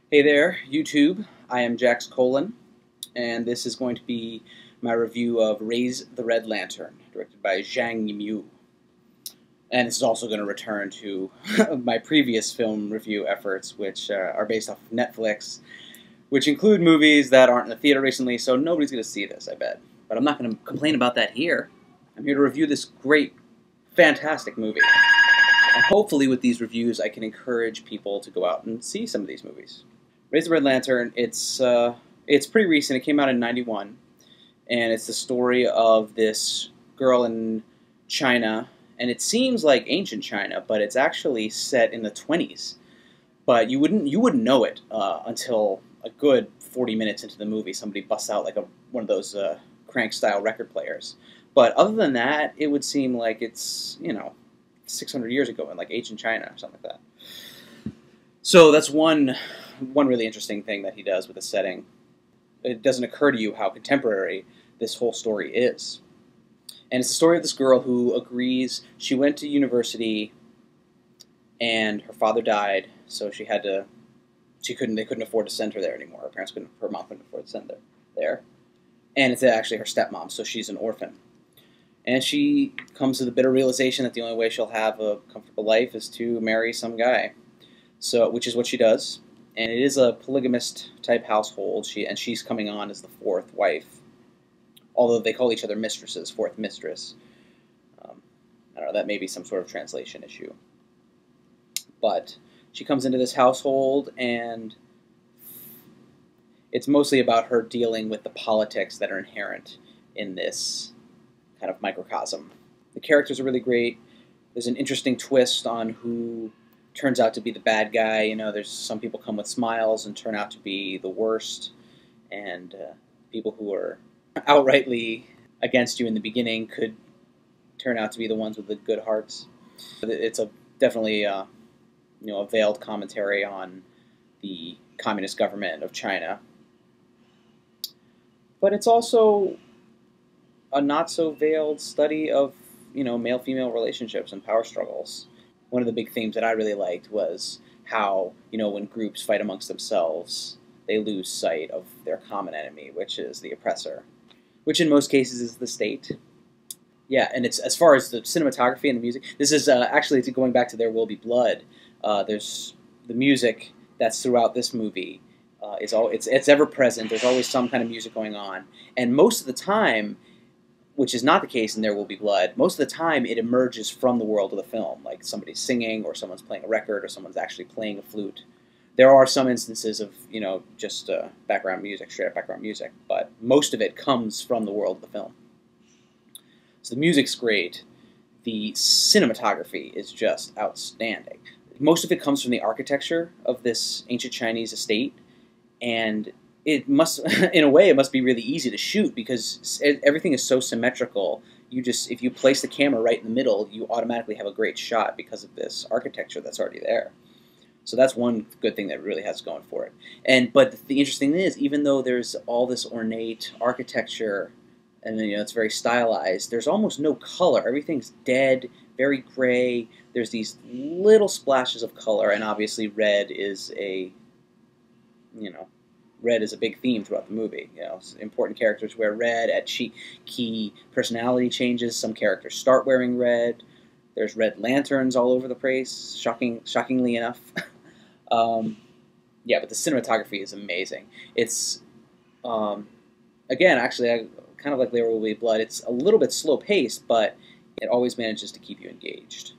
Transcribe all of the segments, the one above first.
Hey there, YouTube. I am Jax Colon, and this is going to be my review of Raise the Red Lantern, directed by Zhang Yimou. And this is also going to return to my previous film review efforts, which are based off of Netflix, which include movies that aren't in the theater recently, so nobody's going to see this, I bet. But I'm not going to complain about that here. I'm here to review this great, fantastic movie. And hopefully with these reviews, I can encourage people to go out and see some of these movies. Raise the Red Lantern, it's pretty recent. It came out in '91, and it's the story of this girl in China, and it seems like ancient China, but it's actually set in the 20s. But you wouldn't know it until a good 40 minutes into the movie. Somebody busts out like one of those crank-style record players. But other than that, it would seem like it's 600 years ago in like ancient China or something like that. So that's one really interesting thing that he does with the setting. It doesn't occur to you how contemporary this whole story is. And it's the story of this girl who agrees. She went to university and her father died, so they couldn't afford to send her there anymore. Her mom couldn't afford to send her there. And it's actually her stepmom, so she's an orphan. And she comes to the bitter realization that the only way she'll have a comfortable life is to marry some guy. So, which is what she does, and it is a polygamist type household. She's coming on as the fourth wife, although they call each other mistresses, fourth mistress. I don't know, that may be some sort of translation issue. But she comes into this household, and it's mostly about her dealing with the politics that are inherent in this kind of microcosm. The characters are really great. There's an interesting twist on who turns out to be the bad guy. There's some people come with smiles and turn out to be the worst, and people who are outrightly against you in the beginning could turn out to be the ones with the good hearts. It's definitely a veiled commentary on the communist government of China, but it's also a not so veiled study of male-female relationships and power struggles. One of the big themes that I really liked was how, when groups fight amongst themselves, they lose sight of their common enemy, which is the oppressor, which in most cases is the state. Yeah, and it's, as far as the cinematography and the music, this is actually going back to There Will Be Blood. There's the music that's throughout this movie. It's ever present. There's always some kind of music going on, and most of the time, which is not the case in There Will Be Blood, most of the time it emerges from the world of the film, like somebody's singing, or someone's playing a record, or someone's actually playing a flute. There are some instances of, just background music, straight up background music, but most of it comes from the world of the film. So the music's great. The cinematography is just outstanding. Most of it comes from the architecture of this ancient Chinese estate, and it must, in a way, it must be really easy to shoot because everything is so symmetrical. If you place the camera right in the middle, you automatically have a great shot because of this architecture that's already there. So that's one good thing that really has going for it. But the interesting thing is, even though there's all this ornate architecture, and it's very stylized, there's almost no color. Everything's dead, very gray. There's these little splashes of color, and obviously red is a big theme throughout the movie. Important characters wear red at key personality changes. Some characters start wearing red. There's red lanterns all over the place, shockingly enough. Yeah, but the cinematography is amazing. It's, again, actually, kind of like There Will Be Blood. It's a little bit slow-paced, but it always manages to keep you engaged.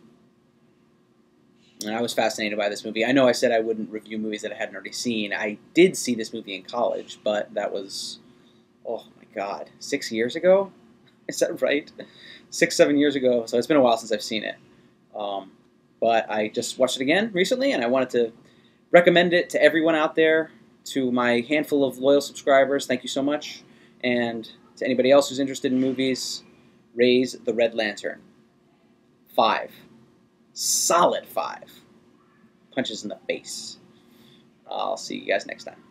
And I was fascinated by this movie. I know I said I wouldn't review movies that I hadn't already seen. I did see this movie in college, but that was, oh my God, 6 years ago? Is that right? 6, 7 years ago. So it's been a while since I've seen it. But I just watched it again recently, and I wanted to recommend it to everyone out there, to my handful of loyal subscribers. Thank you so much. And to anybody else who's interested in movies, Raise the Red Lantern. 5. Solid 5. Punches in the face. I'll see you guys next time.